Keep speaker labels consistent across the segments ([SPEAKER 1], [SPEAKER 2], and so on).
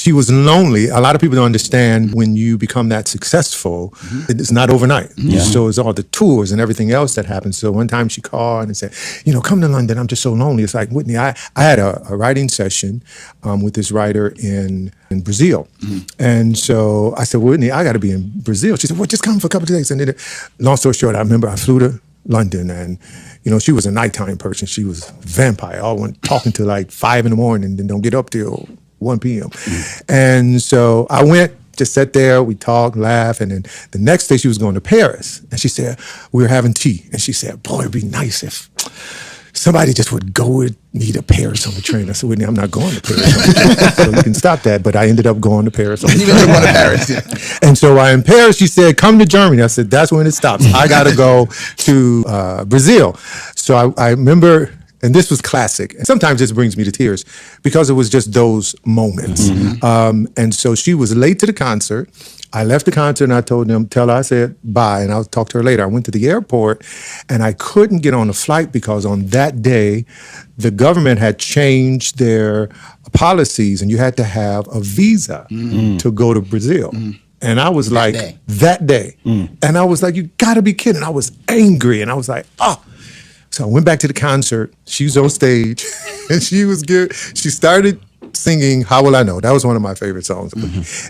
[SPEAKER 1] she was lonely. A lot of people don't understand when you become that successful, it's not overnight. So it's all the tours and everything else that happens. So one time she called and said, come to London. I'm just so lonely. It's like, Whitney, I had a writing session with this writer in Brazil. And so I said, Whitney, I got to be in Brazil. She said, well, just come for a couple of days. And then, long story short, I remember I flew to London, and she was a nighttime person. She was a vampire. I went talking to like 5 a.m. and then don't get up till 1 p.m. And so I went, just sat there, we talked, laughed, and then the next day she was going to Paris. And she said, we were having tea. And she said, boy, it'd be nice if somebody just would go with me to Paris on the train. I said, Whitney, I'm not going to Paris. So you can stop that. But I ended up going to Paris on the train.
[SPEAKER 2] Going to Paris, yeah.
[SPEAKER 1] And so while in Paris, she said, come to Germany. I said, that's when it stops. I got to go to Brazil. So I remember, and this was classic. And sometimes this brings me to tears because it was just those moments. And so she was late to the concert. I left the concert and I told them, I said bye, and I'll talk to her later. I went to the airport and I couldn't get on the flight because on that day, the government had changed their policies and you had to have a visa to go to Brazil. And I was that day. And I was like, you gotta be kidding. I was angry and I was like, oh. So I went back to the concert. She was on stage and she was good. She started singing How Will I Know? That was one of my favorite songs.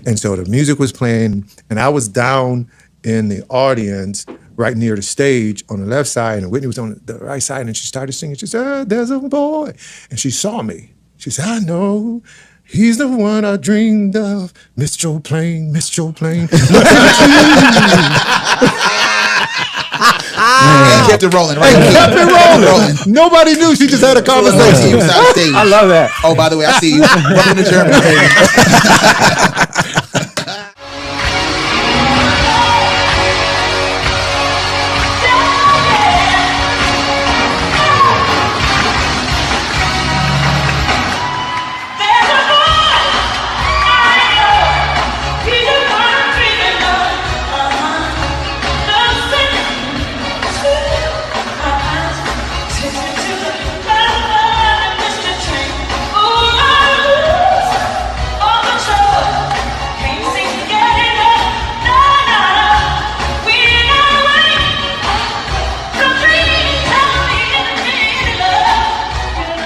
[SPEAKER 1] And so the music was playing and I was down in the audience right near the stage on the left side and Whitney was on the right side and she started singing. She said, there's a boy. And she saw me. She said, I know. He's the one I dreamed of. Miss Joe Plain, Miss Joe Plain.
[SPEAKER 2] And kept it rolling, right?
[SPEAKER 1] Kept it rolling. Nobody knew. She just had a conversation.
[SPEAKER 2] He was out of stage.
[SPEAKER 3] I love that.
[SPEAKER 2] Oh, by the way, I see you. Welcome to Germany, baby.